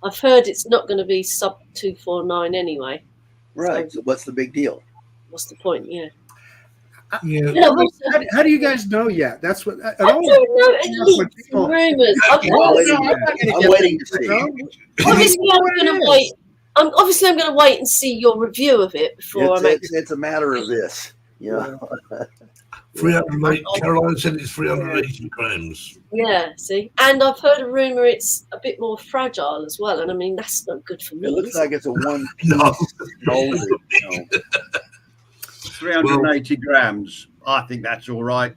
I've heard it's not going to be sub 249 anyway. Right. So what's the big deal? What's the point? Yeah. Yeah. Yeah, what's that? How do you guys know yet? That's what I I don't know. It's rumours. I'm waiting to see. Obviously, I'm going to wait. I'm going to wait and see your review of it before I make. It's a matter of this. Yeah. 308. Caroline said it's 380 grams. Yeah, see, and I've heard a rumor it's a bit more fragile as well, and I mean that's not good for me. It looks like it's a one No. molded. 380 grams. I think that's all right.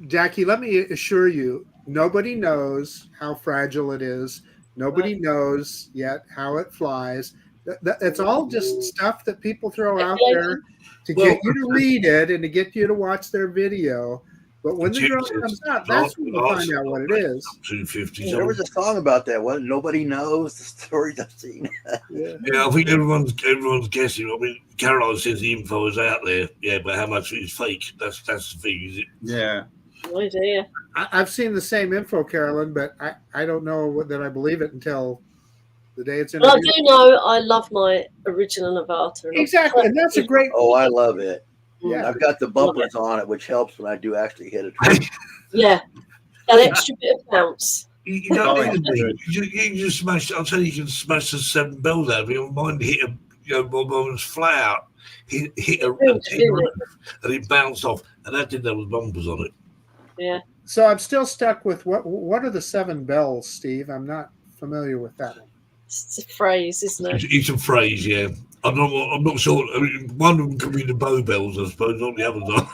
Jackie, let me assure you, nobody knows how fragile it is. Nobody knows yet how it flies. It's all just stuff that people throw out there to get you to read it and to get you to watch their video. But when the drone comes out, that's when we'll find out what it is. 250. There was a song about that. What? Nobody knows the stories I've seen. Yeah, I think everyone's guessing. I mean, Caroline says the info is out there. Yeah, but how much is fake? That's the thing, is it? Yeah. Oh dear. I've seen the same info, Carolyn, but I don't know that I believe it until the day it's in. Well, I do know I love my original Nevada. Exactly, and that's a great. Oh, I love it. Yeah. I've got the bumpers on it, which helps when I do actually hit a tree. Yeah, an extra bit of bounce. You don't need to be. You can just smash. I'll tell you, you can smash the 7 bells out of it. Mine hit a, mine was flat out. Hit a tin roof, and it bounced off, and that didn't have the bumpers on it. Yeah. So I'm still stuck with what are the 7 bells, Steve? I'm not familiar with that one. It's a phrase, isn't it? It's a phrase, yeah. I'm not sure. I mean, one of them could be the bow bells, I suppose. All the others are.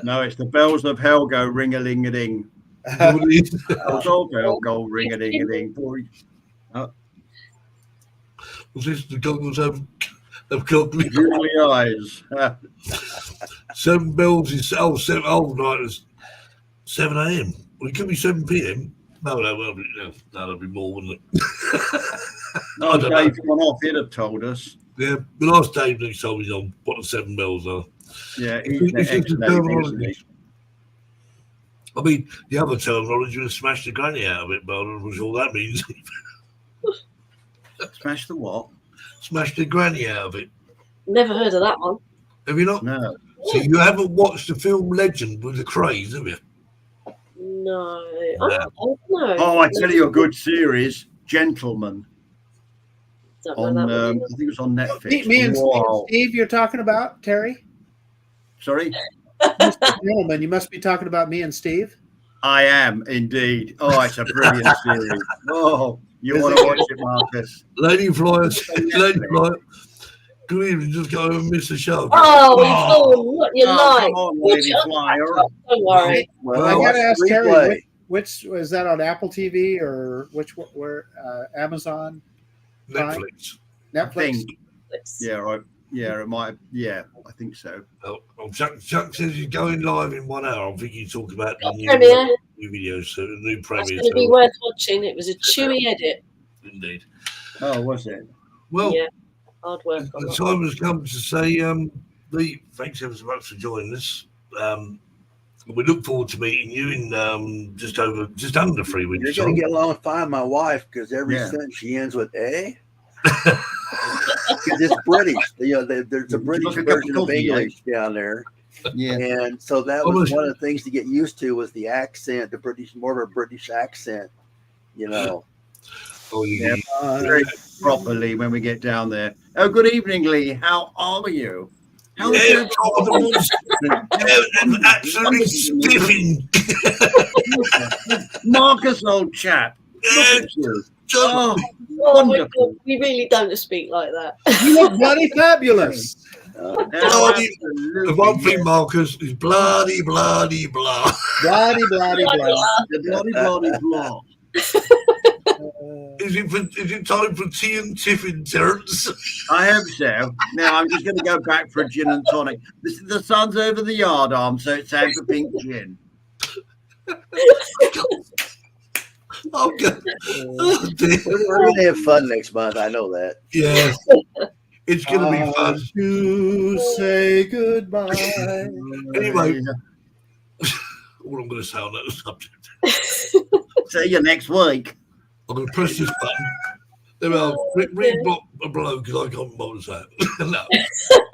No, it's the bells of hell go ring-a-ling-a-ding. Bells of hell go ring-a-ding-a-ding. Was this the goggles have goggly eyes? 7 bells is night is 7 a.m. Well, it could be 7 p.m. No, that'll be more, wouldn't it? No, Dave's gone off. He'd have told us. Yeah, the last Dave next told me on what the 7 bells are. Yeah, it's the terminology. I mean, the other terminology was smash the granny out of it, but I'm not sure all that means. Smash the what? Smash the granny out of it. Never heard of that one. Have you not? No. So you haven't watched the film Legend with the Craze, have you? No. I don't know. Oh, I tell you a good series, Gentlemen. Don't know On, that I one. think it's on Netflix. Me and Wow. Steve, you're talking about Terry? Sorry? Gentlemen, you must be talking about me and Steve. I am indeed. Oh, it's a brilliant series. Oh, you want to watch it, Marcus? Lady Flyer, good evening, just go and miss the show. What you like? Come on, Lady Flyer. Don't worry. Well, I got to ask Terry, which is that on Apple TV or where Amazon? Netflix. I think. Yeah, right. Yeah, it might. Yeah, I think so. Oh, Chuck says he's going live in 1 hour. I think he's talking about the new videos, so the new premiere. It's going to be worth watching. It was a chewy edit. Indeed. Oh, was it? Well, yeah, hard work. The time has come to say, Lee, thanks ever so much for joining us. We look forward to meeting you in just under 3 weeks. You're going to get along fine, my wife, because every sentence she ends with "a." Because it's British, there's a British version of English down there, and so that was one of the things to get used to was the accent, the British, more of a British accent, Oh, yeah, very properly when we get down there. Oh, good evening, Lee. How are you? How is your absolutely spiffing. Marcus, old chap. Look at you. Oh my God, we really don't speak like that. You look bloody fabulous. The one thing, Marcus, is bloody, bloody, blah. Bloody, bloody, blah. Bloody, bloody, blah. Is it time for tea and tiffin, Terence? I hope so. Now I'm just going to go back for a gin and tonic. The sun's over the yard arm, so it's time for pink gin. Oh, God. We're going to have fun next month. I know that. Yeah. It's going to be fun. To say goodbye. Anyway, all I'm going to say on that subject. See you next week. I'm going to press this button. There we are. Read block below because I can't bother to say it. No.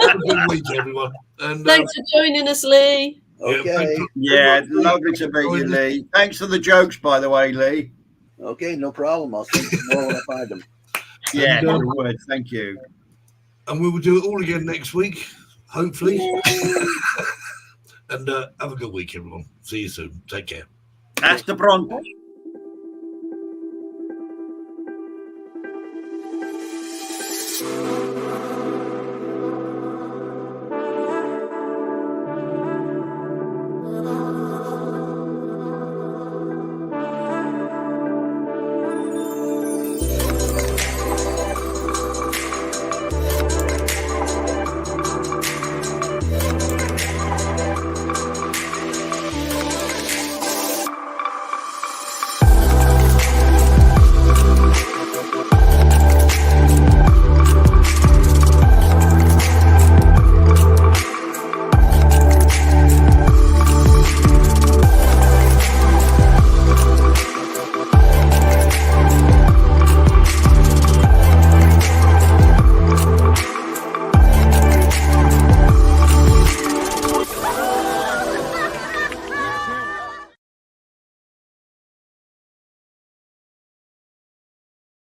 Have a good week, everyone. And Thanks for joining us, Lee. Okay. Yeah, lovely to meet you, Lee. Thanks for the jokes, by the way, Lee. Okay, no problem. I'll send you more when I find them. Yeah, And, good word. Thank you. and we will do it all again next week, hopefully. And have a good week, everyone. See you soon. Take care. Hasta pronto.